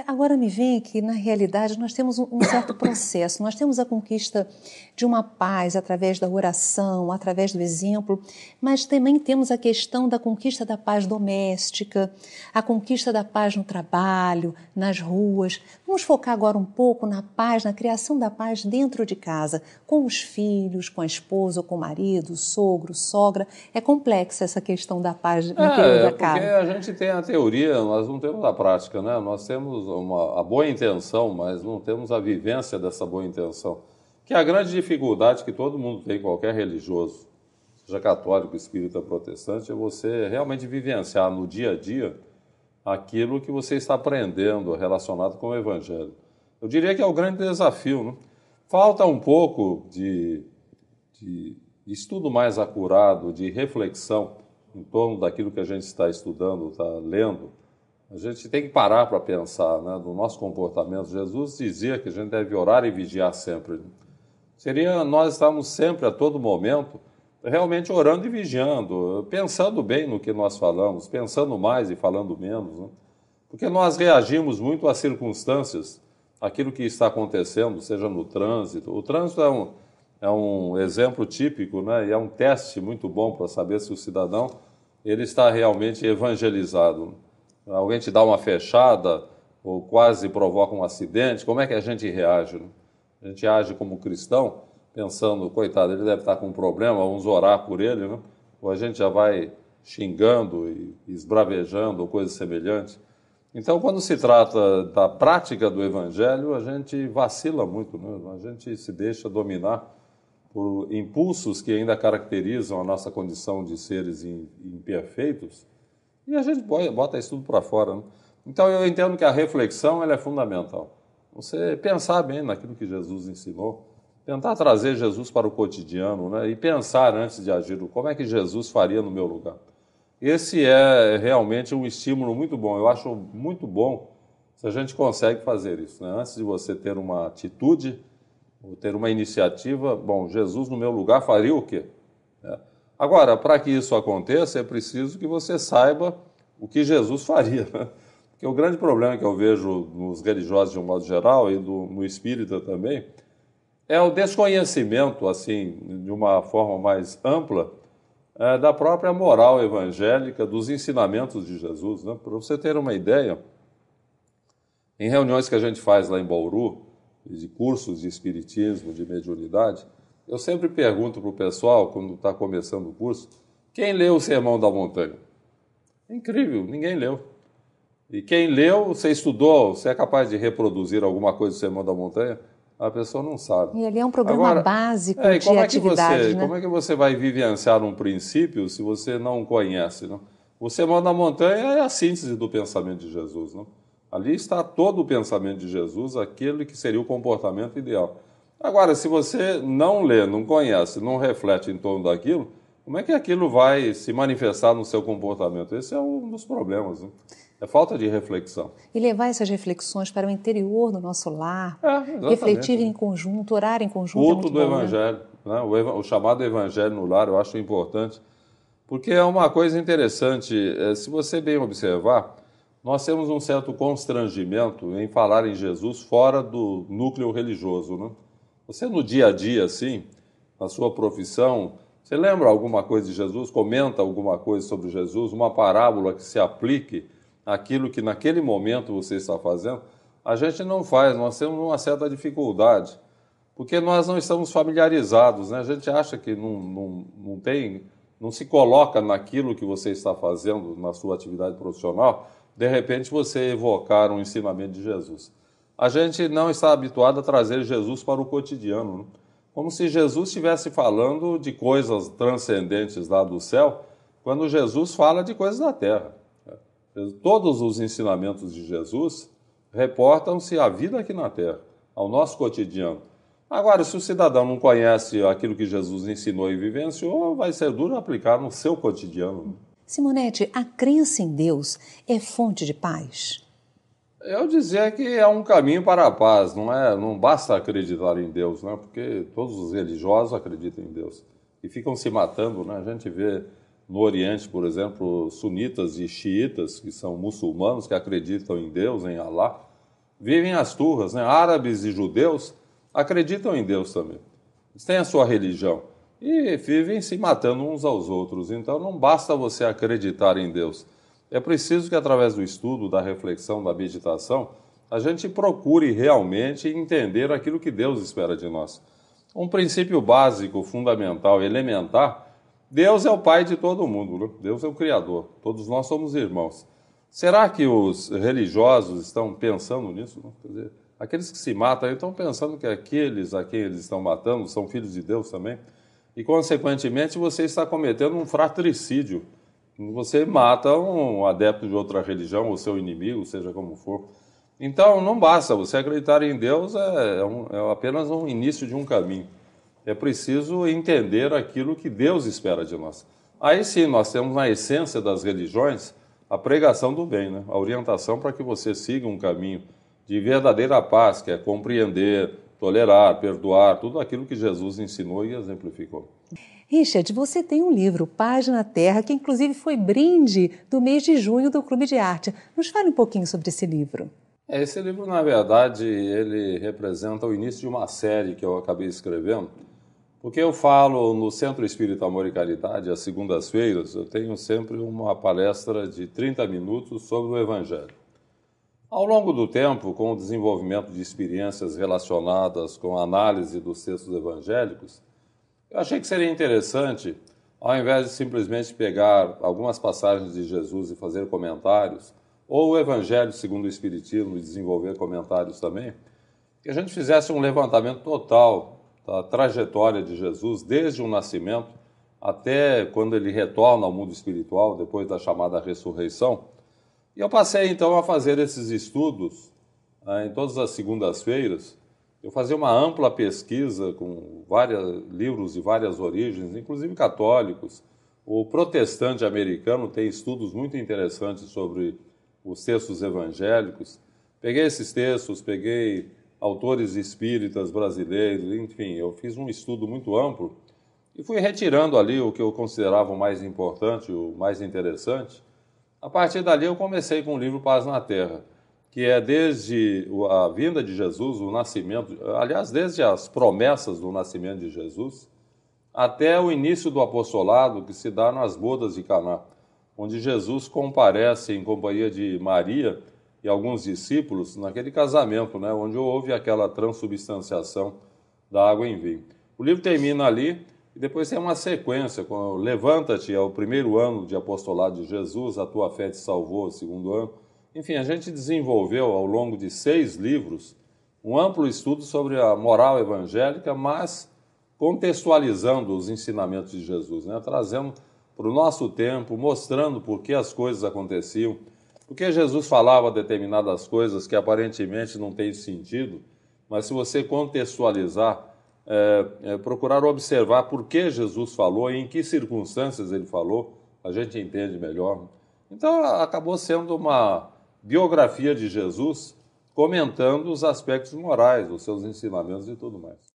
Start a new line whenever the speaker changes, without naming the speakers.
Agora me vem que, na realidade, nós temos um certo processo. Nós temos a conquista de uma paz através da oração, através do exemplo, mas também temos a questão da conquista da paz doméstica, a conquista da paz no trabalho, nas ruas. Vamos focar agora um pouco na paz, na criação da paz dentro de casa, com os filhos, com a esposa, com o marido, sogro, sogra. É complexa essa questão da paz no interior da casa.
Porque a gente tem a teoria, nós não temos a prática, né? Nós temos a boa intenção, mas não temos a vivência dessa boa intenção. Que é a grande dificuldade que todo mundo tem, qualquer religioso, seja católico, espírita, protestante, é você realmente vivenciar no dia a dia aquilo que você está aprendendo relacionado com o Evangelho. Eu diria que é o grande desafio, né? Falta um pouco de estudo mais acurado, de reflexão em torno daquilo que a gente está estudando, está lendo. A gente tem que parar para pensar, né, no nosso comportamento. Jesus dizia que a gente deve orar e vigiar sempre. Seria nós estarmos sempre, a todo momento, realmente orando e vigiando, pensando bem no que nós falamos, pensando mais e falando menos, né? Porque nós reagimos muito às circunstâncias, àquilo que está acontecendo, seja no trânsito. O trânsito é um exemplo típico, né? E é um teste muito bom para saber se o cidadão ele está realmente evangelizado. Alguém te dá uma fechada ou quase provoca um acidente, como é que a gente reage, né? A gente age como cristão, pensando, coitado, ele deve estar com um problema, vamos orar por ele, né? Ou a gente já vai xingando e esbravejando ou coisa semelhante. Então, quando se trata da prática do Evangelho, a gente vacila muito, né? A gente se deixa dominar por impulsos que ainda caracterizam a nossa condição de seres imperfeitos, e a gente bota isso tudo para fora, né? Então, eu entendo que a reflexão ela é fundamental. Você pensar bem naquilo que Jesus ensinou, tentar trazer Jesus para o cotidiano, né? E pensar antes de agir, como é que Jesus faria no meu lugar. Esse é realmente um estímulo muito bom. Eu acho muito bom se a gente consegue fazer isso, né? Antes de você ter uma atitude, ou ter uma iniciativa, bom, Jesus no meu lugar faria o quê? Agora, para que isso aconteça, é preciso que você saiba o que Jesus faria, né? Porque o grande problema que eu vejo nos religiosos de um modo geral e no espírita também é o desconhecimento, assim, de uma forma mais ampla, da própria moral evangélica, dos ensinamentos de Jesus, né? Para você ter uma ideia, em reuniões que a gente faz lá em Bauru, de cursos de espiritismo, de mediunidade, eu sempre pergunto para o pessoal, quando está começando o curso, quem leu o Sermão da Montanha? É incrível, ninguém leu. E quem leu, você estudou, você é capaz de reproduzir alguma coisa do Sermão da Montanha? A pessoa não sabe.
E ali é um programa básico de atividades, né?
Como é que você vai vivenciar um princípio se você não conhece, não? O Sermão da Montanha é a síntese do pensamento de Jesus, não? Ali está todo o pensamento de Jesus, aquele que seria o comportamento ideal. Agora, se você não lê, não conhece, não reflete em torno daquilo, como é que aquilo vai se manifestar no seu comportamento? Esse é um dos problemas, né? É falta de reflexão.
E levar essas reflexões para o interior do nosso lar, refletir em conjunto, orar em conjunto.
O culto do Evangelho, né? O chamado Evangelho no lar, eu acho importante, porque é uma coisa interessante. Se você bem observar, nós temos um certo constrangimento em falar em Jesus fora do núcleo religioso, né? Você no dia a dia, assim, na sua profissão, você lembra alguma coisa de Jesus? Comenta alguma coisa sobre Jesus? Uma parábola que se aplique àquilo que naquele momento você está fazendo? A gente não faz, nós temos uma certa dificuldade, porque nós não estamos familiarizados, né? A gente acha que não se coloca naquilo que você está fazendo na sua atividade profissional, de repente você evocar um ensinamento de Jesus. A gente não está habituado a trazer Jesus para o cotidiano, né? Como se Jesus estivesse falando de coisas transcendentes lá do céu, quando Jesus fala de coisas da terra. Todos os ensinamentos de Jesus reportam-se à vida aqui na terra, ao nosso cotidiano. Agora, se o cidadão não conhece aquilo que Jesus ensinou e vivenciou, vai ser duro aplicar no seu cotidiano.
Simonete, a crença em Deus é fonte de paz?
Eu dizer que é um caminho para a paz, não basta acreditar em Deus, né? Porque todos os religiosos acreditam em Deus e ficam se matando, né? A gente vê no Oriente, por exemplo, sunitas e xiitas, que são muçulmanos, que acreditam em Deus, em Alá, vivem as turras, né? Árabes e judeus acreditam em Deus também. Eles têm a sua religião e vivem se matando uns aos outros. Então não basta você acreditar em Deus. É preciso que através do estudo, da reflexão, da meditação, a gente procure realmente entender aquilo que Deus espera de nós. Um princípio básico, fundamental, elementar: Deus é o Pai de todo mundo, né? Deus é o Criador, todos nós somos irmãos. Será que os religiosos estão pensando nisso? Quer dizer, aqueles que se matam estão pensando que aqueles a quem eles estão matando são filhos de Deus também? E, consequentemente, você está cometendo um fratricídio. Você mata um adepto de outra religião, ou seu inimigo, seja como for. Então, não basta. Você acreditar em Deus é apenas um início de um caminho. É preciso entender aquilo que Deus espera de nós. Aí sim, nós temos na essência das religiões a pregação do bem, né? A orientação para que você siga um caminho de verdadeira paz, que é compreender, tolerar, perdoar, tudo aquilo que Jesus ensinou e exemplificou.
Richard, você tem um livro, Paz na Terra, que inclusive foi brinde do mês de junho do Clube de Arte. Nos fale um pouquinho sobre esse livro.
Esse livro, na verdade, ele representa o início de uma série que eu acabei escrevendo, porque eu falo no Centro Espírita Amor e Caridade, às segundas-feiras, eu tenho sempre uma palestra de 30 minutos sobre o Evangelho. Ao longo do tempo, com o desenvolvimento de experiências relacionadas com a análise dos textos evangélicos, eu achei que seria interessante, ao invés de simplesmente pegar algumas passagens de Jesus e fazer comentários, ou o Evangelho segundo o Espiritismo e desenvolver comentários também, que a gente fizesse um levantamento total da trajetória de Jesus, desde o nascimento até quando ele retorna ao mundo espiritual, depois da chamada ressurreição. E eu passei, então, a fazer esses estudos em todas as segundas-feiras. Eu fazia uma ampla pesquisa com vários livros de várias origens, inclusive católicos. O protestante americano tem estudos muito interessantes sobre os textos evangélicos. Peguei esses textos, peguei autores espíritas brasileiros, enfim, eu fiz um estudo muito amplo e fui retirando ali o que eu considerava o mais importante, o mais interessante. A partir dali eu comecei com o livro Paz na Terra, que é desde a vinda de Jesus, o nascimento, aliás, desde as promessas do nascimento de Jesus, até o início do apostolado, que se dá nas bodas de Caná, onde Jesus comparece em companhia de Maria e alguns discípulos naquele casamento, né, onde houve aquela transubstanciação da água em vinho. O livro termina ali e depois tem uma sequência, com Levanta-te, é o primeiro ano de apostolado de Jesus, a tua fé te salvou, o segundo ano. Enfim, a gente desenvolveu ao longo de 6 livros um amplo estudo sobre a moral evangélica, mas contextualizando os ensinamentos de Jesus, né, trazendo para o nosso tempo, mostrando por que as coisas aconteciam, porque Jesus falava determinadas coisas que aparentemente não têm sentido, mas se você contextualizar, procurar observar por que Jesus falou e em que circunstâncias ele falou, a gente entende melhor. Então, acabou sendo uma biografia de Jesus comentando os aspectos morais, os seus ensinamentos e tudo mais.